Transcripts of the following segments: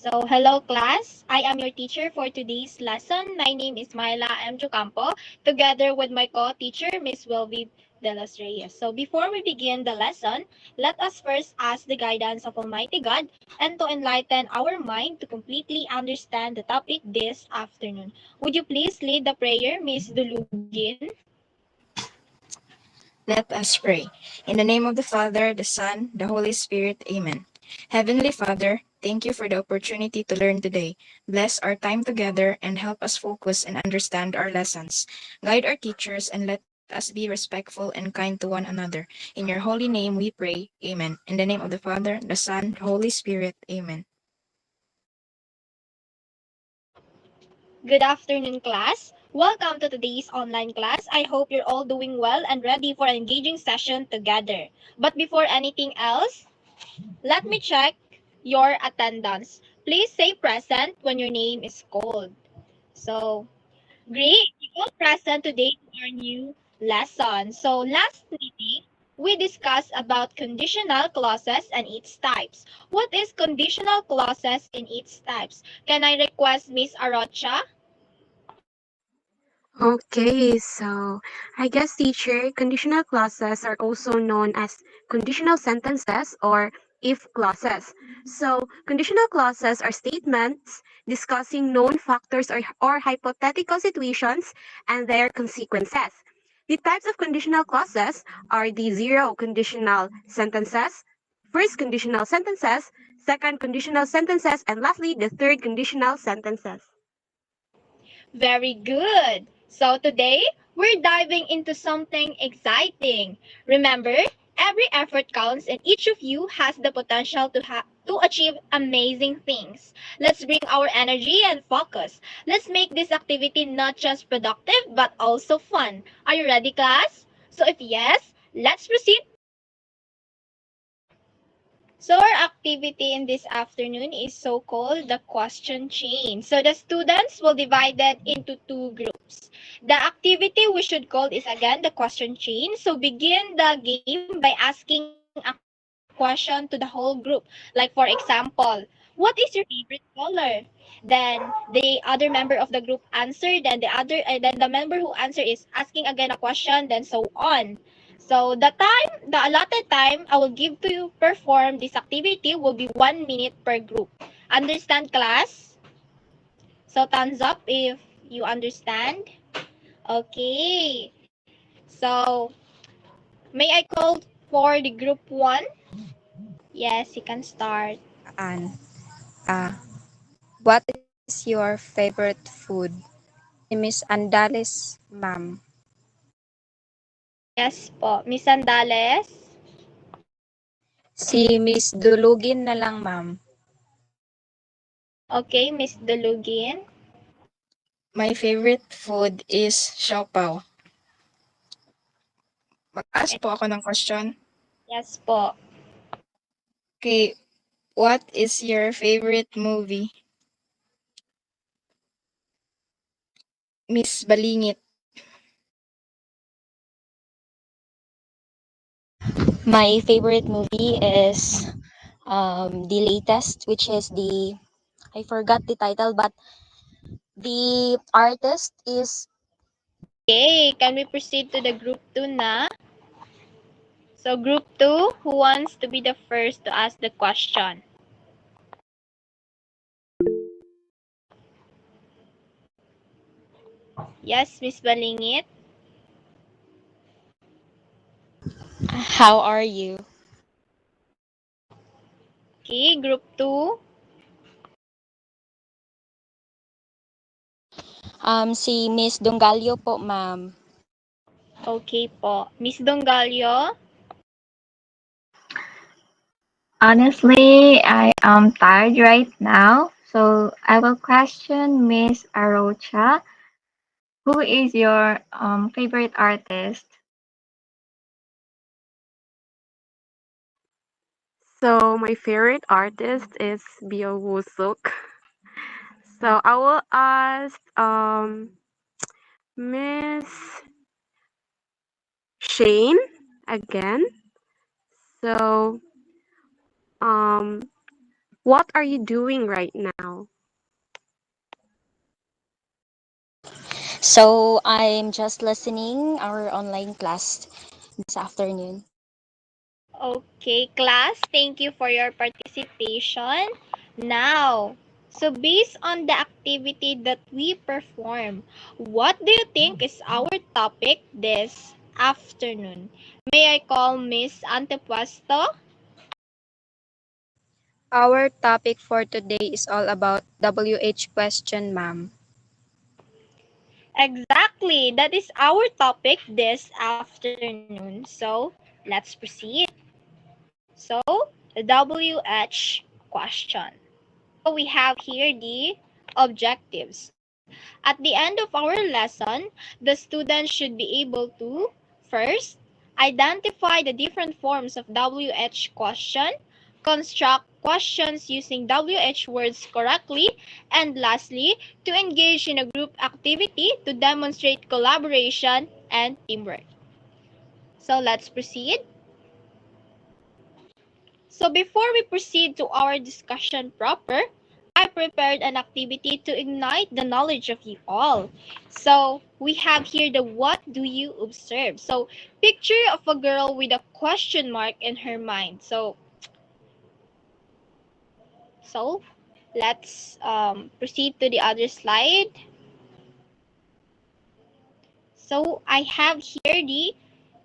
So, hello class. I am your teacher for today's lesson. My name is Myla M. Chocampo, together with my co-teacher, Miss Wilby de los Reyes. So, before we begin the lesson, let us first ask the guidance of Almighty God and to enlighten our mind to completely understand the topic this afternoon. Would you please lead the prayer, Miss Dulugin? Let us pray. In the name of the Father, the Son, the Holy Spirit. Amen. Heavenly Father, thank you for the opportunity to learn today. Bless our time together and help us focus and understand our lessons. Guide our teachers and let us be respectful and kind to one another. In your holy name we pray. Amen. In the name of the Father, the Son, the Holy Spirit. Amen. Good afternoon, class. Welcome to today's online class. I hope you're all doing well and ready for an engaging session together. But before anything else, let me check your attendance. Please say present when your name is called. So, great. You all present today to our new lesson. So, last meeting, we discussed about conditional clauses and its types. What is conditional clauses and its types? Can I request Miss Arocha? Okay, so I guess teacher, conditional clauses are also known as conditional sentences or if clauses. So conditional clauses are statements discussing known factors or hypothetical situations and their consequences. The types of conditional clauses are the zero conditional sentences, first conditional sentences, second conditional sentences, and lastly, the third conditional sentences. Very good. So today, we're diving into something exciting. Remember, every effort counts and each of you has the potential to achieve amazing things. Let's bring our energy and focus. Let's make this activity not just productive but also fun. Are you ready, class? So if yes, let's proceed. So our activity in this afternoon is so-called the question chain. So the students will divide it into two groups. The activity we should call is again the question chain. So begin the game by asking a question to the whole group. Like for example, what is your favorite color? Then the other member of the group answered, and then the member who answered is asking again a question, then so on. So the allotted time I will give to you perform this activity will be 1 minute per group. Understand, class? So thumbs up if you understand. Okay. So may I call for the group one? Yes, you can start. And what is your favorite food? Si Miss Andales, ma'am. Yes po. Miss Sandales? Si Miss Dulugin na lang, ma'am. Okay, Miss Dulugin. My favorite food is siopaw. Mag-ask po ako ng question. Yes po. Okay, what is your favorite movie? Miss Balingit. My favorite movie is the latest, which is I forgot the title, but the artist is Okay, can we proceed to the group 2 na? So group 2, who wants to be the first to ask the question? Yes, Miss Balingit. How Are You? Okay, group 2. Si Miss Dongalio po, ma'am. Okay po. Miss Dongalio. Honestly, I am tired right now, so I will question Miss Arocha. Who is your favorite artist? So my favorite artist is Bio Wusuk. So I will ask Miss Shane again. So um What are you doing right now? So I'm just listening our online class this afternoon. Okay, class, thank you for your participation. Now, so based on the activity that we perform, what do you think is our topic this afternoon? May I call Miss Antepuesto? Our topic for today is all about WH question, ma'am. Exactly, that is our topic this afternoon. So, let's proceed. So, the WH question. So, we have here the objectives. At the end of our lesson, the students should be able to first identify the different forms of WH question, construct questions using WH words correctly, and lastly, to engage in a group activity to demonstrate collaboration and teamwork. So let's proceed. So before we proceed to our discussion proper, I prepared an activity to ignite the knowledge of you all. So we have here the what do you observe? So picture of a girl with a question mark in her mind. So let's proceed to the other slide. So I have here the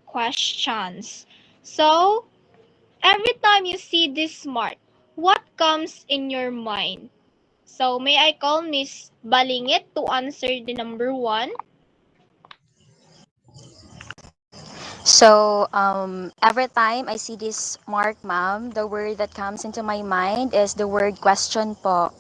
questions. So every time you see this mark, what comes in your mind? So may I call Miss Balingit to answer the number one? So every time I see this mark, ma'am, the word that comes into my mind is the word question po.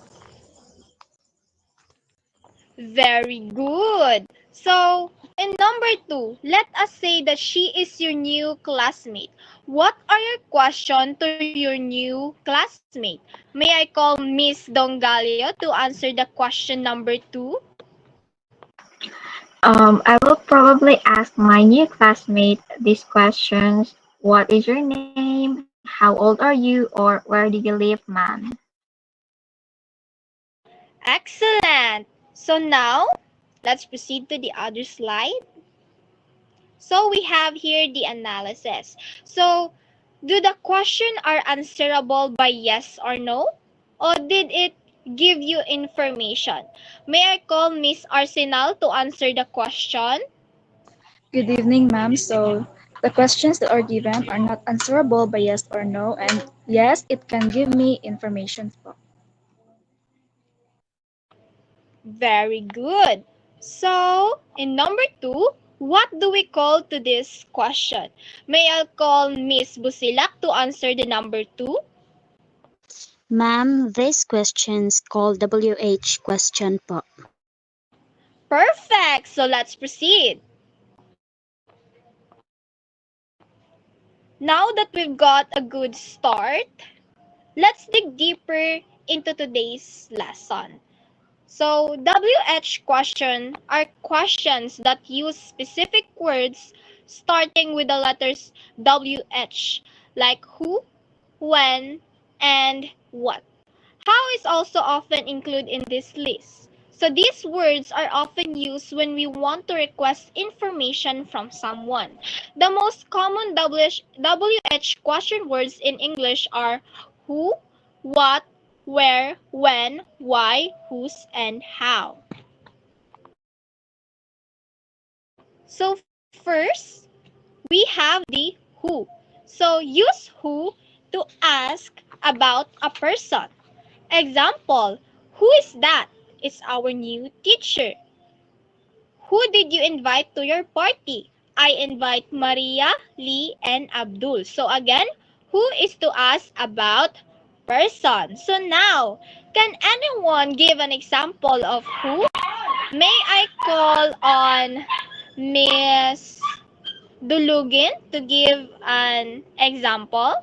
Very good. So in number two, let us say that she is your new classmate. What are your questions to your new classmate? May I call Miss Dongalio to answer the question number two? I will probably ask my new classmate these questions. What is your name? How old are you? Or where do you live, ma'am? Excellent. So now, let's proceed to the other slide. So we have here the analysis. So do the question are answerable by yes or no? Or did it give you information? May I call Miss Arsenal to answer the question? Good evening, ma'am. So, the questions that are given are not answerable by yes or no, and yes, it can give me information po. Very good. So, in number two, what do we call to this question? May I call Miss Busilak to answer the number two? Ma'am, this question's called WH question po. Perfect. So let's proceed. Now that we've got a good start, let's dig deeper into today's lesson. So, WH question are questions that use specific words starting with the letters WH, like who, when, and what. How is also often included in this list. So these words are often used when we want to request information from someone. The most common WH question words in English are who, what, where, when, why, whose, and how. So first, we have the who. So use who to ask about a person. Example, who is that? It's our new teacher. Who did you invite to your party? I invite Maria, Lee, and Abdul. So again, who is to ask about person. So now, can anyone give an example of who? May I call on Miss Dulugin to give an example?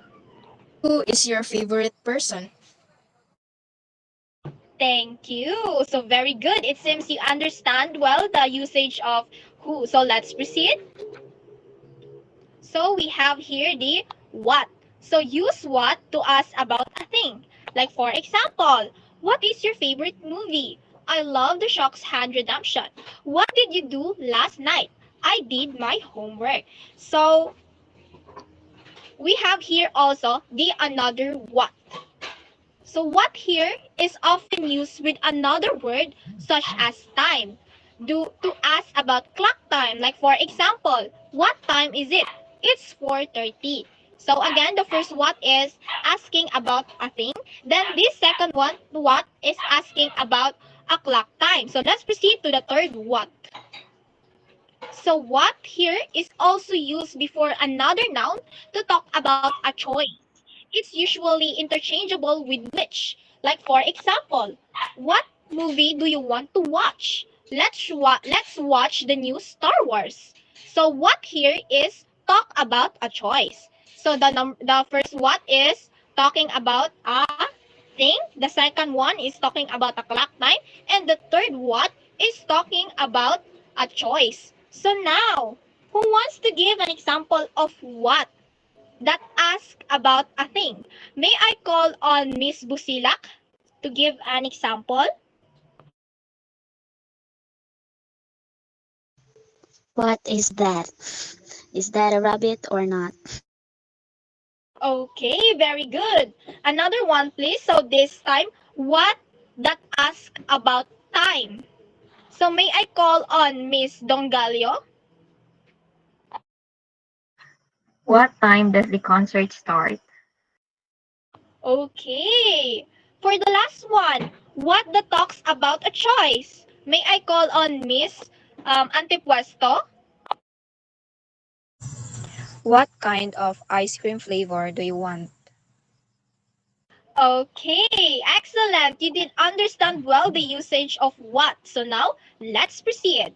Who is your favorite person? Thank you. So very good. It seems you understand well the usage of who. So let's proceed. So we have here the what. So use what to ask about a thing. Like for example, what is your favorite movie? I love The Shawshank Redemption. What did you do last night? I did my homework. So we have here also the another what. So what here is often used with another word such as time. Do to ask about clock time. Like for example, what time is it? It's 4:30. So again, the first what is asking about a thing. Then this second one, what is asking about a clock time. So let's proceed to the third what. So what here is also used before another noun to talk about a choice. It's usually interchangeable with which. Like for example, what movie do you want to watch? Let's watch the new Star Wars. So what here is talk about a choice. So the first what is talking about a thing, the second one is talking about a clock time, and the third what is talking about a choice. So now, who wants to give an example of what that ask about a thing? May I call on Miss Busilak to give an example? What is that? Is that a rabbit or not? Okay, very good. Another one, please. So this time, what that ask about time? So may I call on Miss Dongalio? What time does the concert start? Okay. For the last one, what that talks about a choice? May I call on Miss Antepuesto? What kind of ice cream flavor do you want? Okay, excellent. You did understand well the usage of what. So now, let's proceed.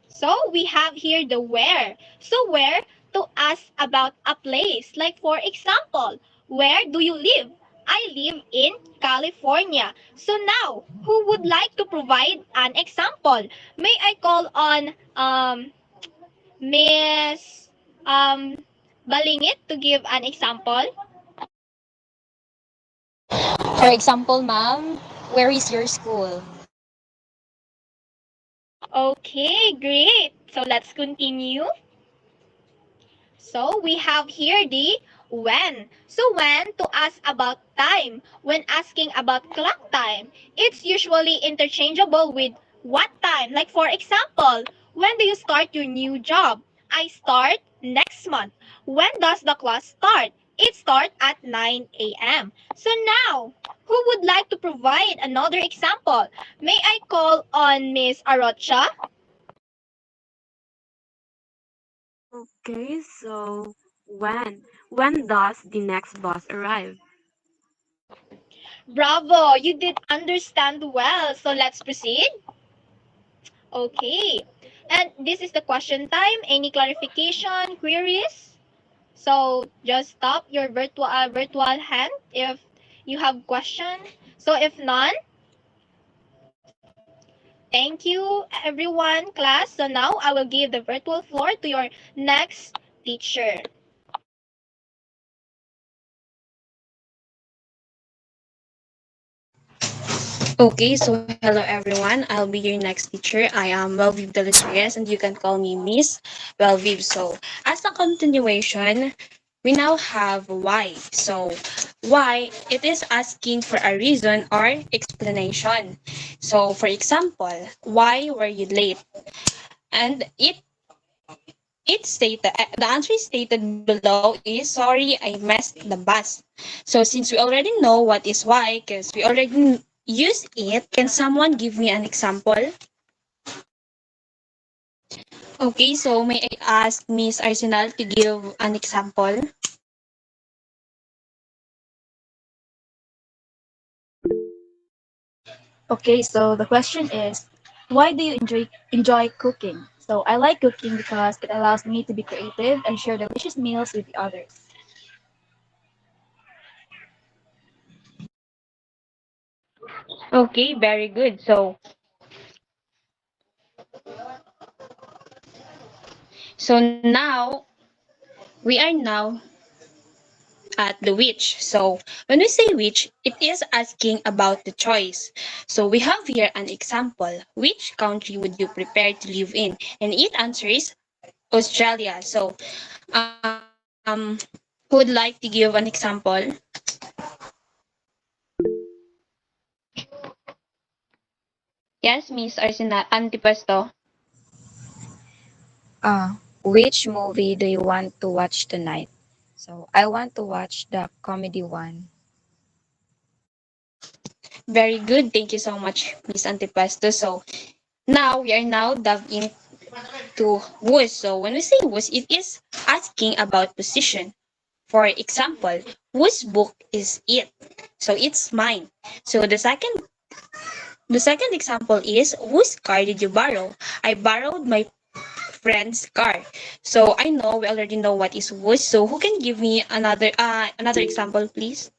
So we have here the where. So where to ask about a place. Like for example, where do you live? I live in California. So now, who would like to provide an example? May I call on Miss um, Balingit to give an example? For example, ma'am, where is your school? Okay, great. So let's continue. So we have here the when. So when to ask about time. When asking about clock time, it's usually interchangeable with what time. Like for example, when do you start your new job? I start next month. When does the class start? It starts at 9 a.m. So now, who would like to provide another example? May I call on Miss Arocha? Okay, so when does the next bus arrive? Bravo, you did understand well. So let's proceed. Okay. And this is the question time. Any clarification, queries? So just stop your virtual hand if you have question. So if none, thank you everyone, class. So now I will give the virtual floor to your next teacher. Okay, so hello everyone. I'll be your next teacher. I am Welviv Delatrias and you can call me Miss Welviv. So, as a continuation, we now have why. So, why it is asking for a reason or explanation. So, for example, why were you late? And it stated the answer is stated below is sorry I missed the bus. So since we already know what is why because we already use it, can someone give me an example? Okay, so may I ask Miss Arsenal to give an example? Okay, so the question is, why do you enjoy cooking? So I like cooking because it allows me to be creative and share delicious meals with the others. Okay, very good. So now we are now at the which. So when we say which, it is asking about the choice. So we have here an example. Which country would you prepare to live in? And it answers Australia. So who would like to give an example? Yes, Miss Antipasto. Which movie do you want to watch tonight? So I want to watch the comedy one. Very good. Thank you so much, Miss Antipasto. So now we are now dived into whose. So when we say whose, it is asking about position. For example, whose book is it? So it's mine. So the second example is whose car did you borrow? I borrowed my friend's car. So I know we already know what is whose. So who can give me another example, please?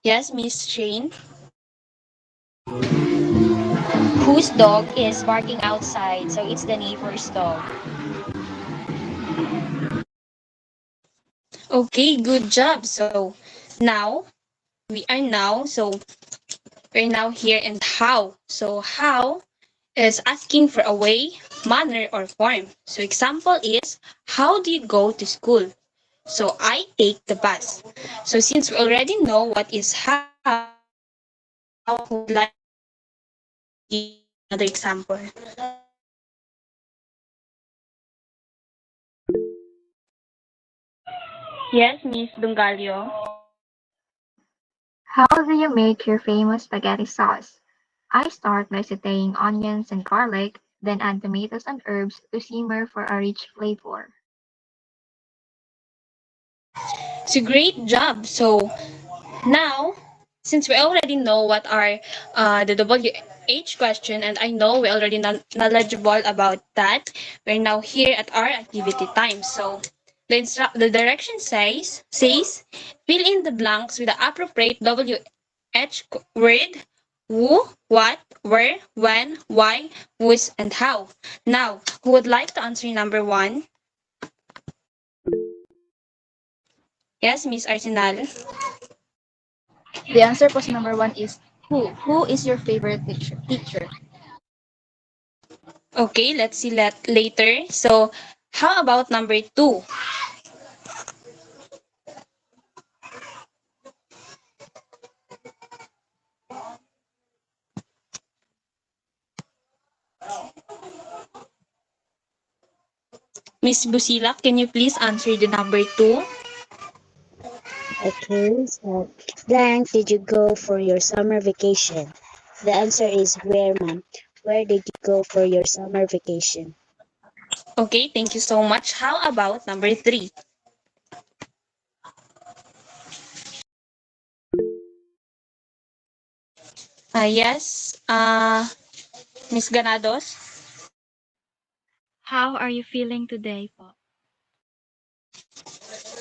Yes, Miss Shane. Whose dog is barking outside? So it's the neighbor's dog. Okay, good job. So now we are now so we're now here and how. So how is asking for a way, manner, or form. So example is how do you go to school? So I take the bus. So since we already know what is how, who would like to give another example? Yes, Miss Dungalio. How do you make your famous spaghetti sauce? I start by sauteing onions and garlic, then add tomatoes and herbs to simmer for a rich flavor. It's a great job. So now, since we already know what are the WH question, and I know we're already knowledgeable about that, we're now here at our activity time. So the direction says fill in the blanks with the appropriate WH word. Who, what, where, when, why, whose, and how. Now, who would like to answer number one? Yes, Miss Arsenal. The answer question number one is who? Who is your favorite teacher? Okay, let's see that later. So, how about number two? Miss Busilak, can you please answer the number two? Okay, so blank did you go for your summer vacation? The answer is where, ma'am. Where did you go for your summer vacation? Okay, thank you so much. How about number three? Yes, Miss Ganados. How are you feeling today po?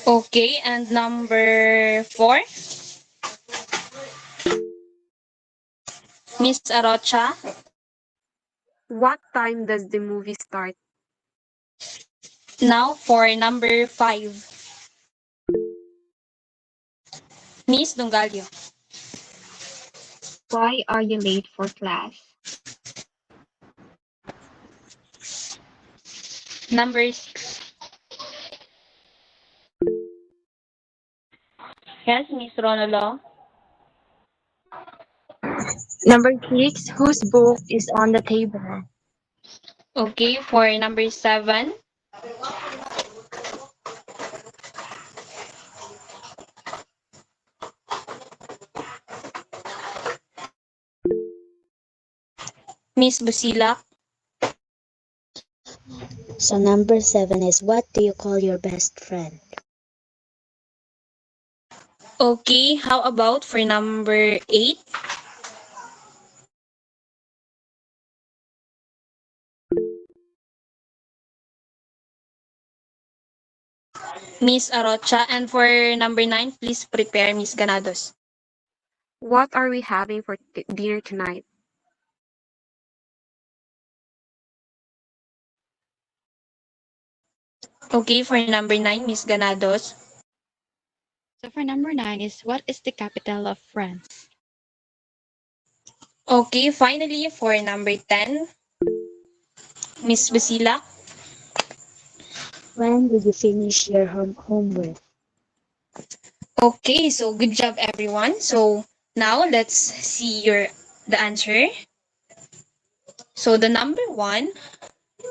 Okay, and number four? Miss Arocha. What time does the movie start? Now for number five. Miss Dungalio. Why are you late for class? Number six. Yes, Miss Ronolo. Number 6, whose book is on the table? Okay, for number seven. Miss Busilak. So number 7 is what do you call your best friend? Okay, how about for number eight? Miss Arocha. And for number nine, please prepare Miss Ganados. What are we having for dinner tonight? Okay, for number 9, Miss Ganados. So for number 9 is what is the capital of France? Okay, finally, for number 10, Miss Basila. When did you finish your homework? Okay, so good job, everyone. So now let's see the answer. So the number 1,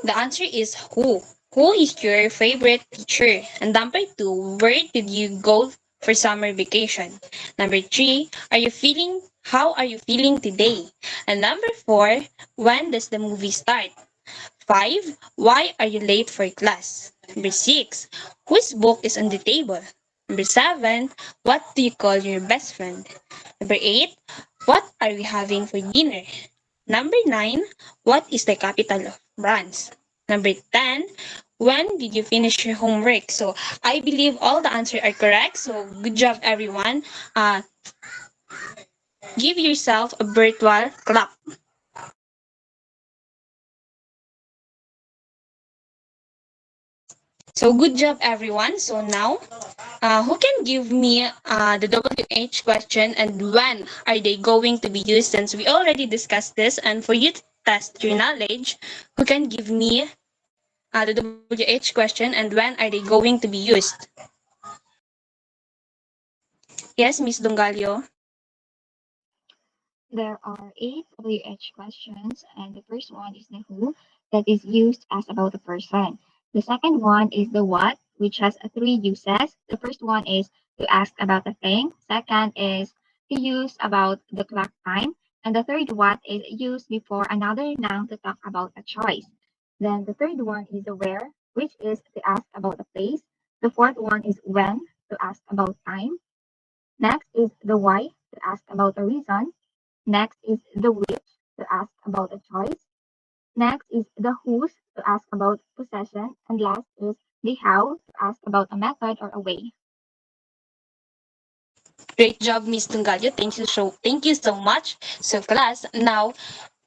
the answer is who. Who is your favorite teacher? And number 2, where did you go for summer vacation? Number 3, how are you feeling today? And number 4, when does the movie start? 5, why are you late for class? Number 6, whose book is on the table? Number 7, what do you call your best friend? Number 8, what are we having for dinner? Number 9, what is the capital of France? Number 10, when did you finish your homework? So I believe all the answers are correct. So good job, everyone. Give yourself a virtual clap. So good job, everyone. So now, who can give me the WH question and when are they going to be used? Since we already discussed this, and for you to test your knowledge, who can give me the WH question and when are they going to be used? Yes, Miss Dongalio. There are 8 WH questions, and the first one is the who that is used as about a person. The second one is the what, which has 3 uses. The first one is to ask about a thing. Second is to use about the clock time. And the third what is used before another noun to talk about a choice. Then the third one is the where, which is to ask about a place. The fourth one is when, to ask about time. Next is the why, to ask about a reason. Next is the which, to ask about a choice. Next is the whose, to ask about possession. And last is the how, to ask about a method or a way. Great job, Miss Dongalio. Thank you so much. So class, now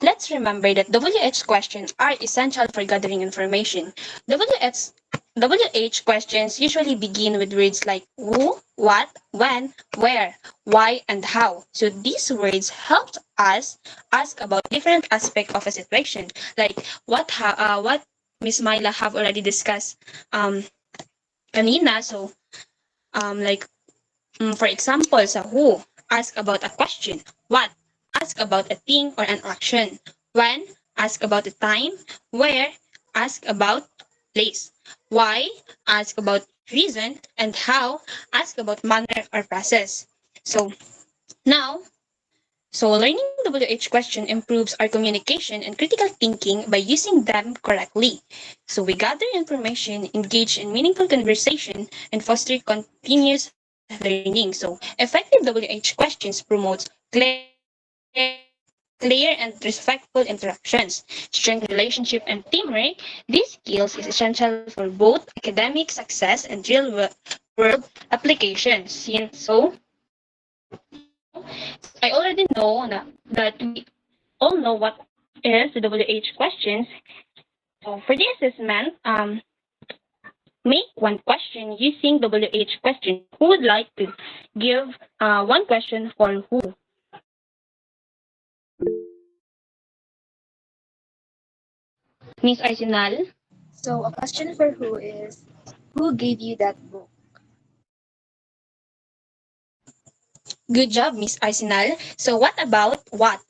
let's remember that WH questions are essential for gathering information. WH questions usually begin with words like who, what, when, where, why, and how. So these words help us ask about different aspects of a situation, like what Miss Myla have already discussed kanina. So like for example, sa who, ask about a question. What, ask about a thing or an action. When, ask about the time. Where, ask about place. Why, ask about reason. And how, ask about manner or process. So now, learning WH question improves our communication and critical thinking by using them correctly. So we gather information, engage in meaningful conversation, and foster continuous learning. So effective WH questions promotes clear and respectful interactions, strengthen relationship and teamwork. These skills is essential for both academic success and real-world applications. So I already know that we all know what is the WH questions. So for the assessment, make one question using WH question. Who would like to give one question for who? Miss Arsenal? So a question for who is who gave you that book? Good job, Miss Arsenal. So what about what?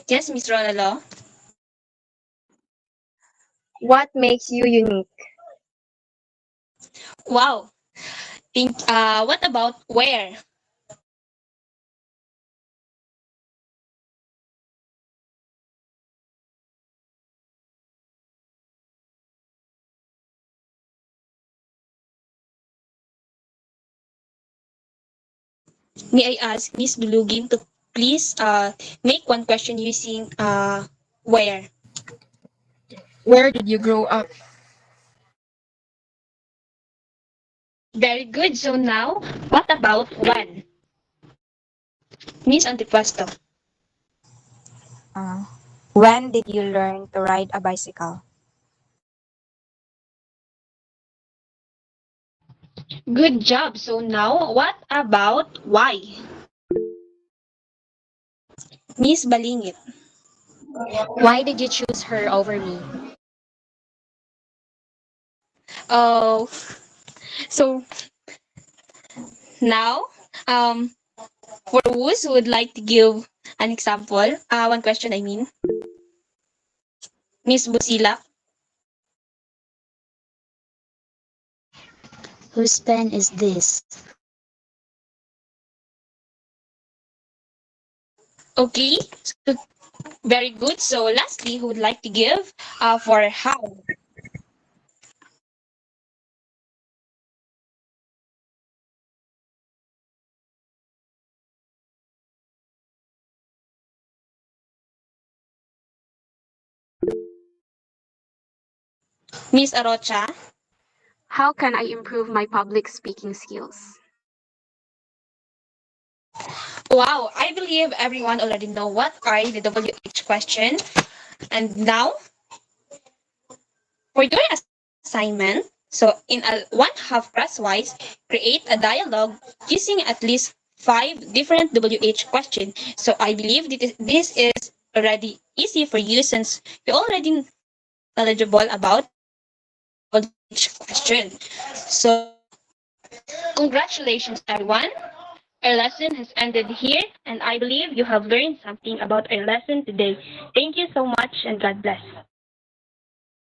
Yes, Miss Ronalo? What makes you unique? Wow. What about where? May I ask Miss Bulugin to please make one question using where? Where did you grow up? Very good. So now, what about when? Miss Antipasto. When did you learn to ride a bicycle? Good job. So now, what about why? Miss Balingit. Why did you choose her over me? Oh, so now, for those who would like to give an example, one question I mean, Miss Busila. Whose pen is this? Okay, so very good. So lastly, who would like to give for how? Miss Arocha. How can I improve my public speaking skills? Wow, I believe everyone already know what are the WH question. And now, for your assignment, so in a 1/2 crosswise, create a dialogue using at least 5 different WH questions. So I believe this is already easy for you since you already knowledgeable about WH question. So congratulations everyone. Our lesson has ended here, and I believe you have learned something about our lesson today. Thank you so much, and God bless.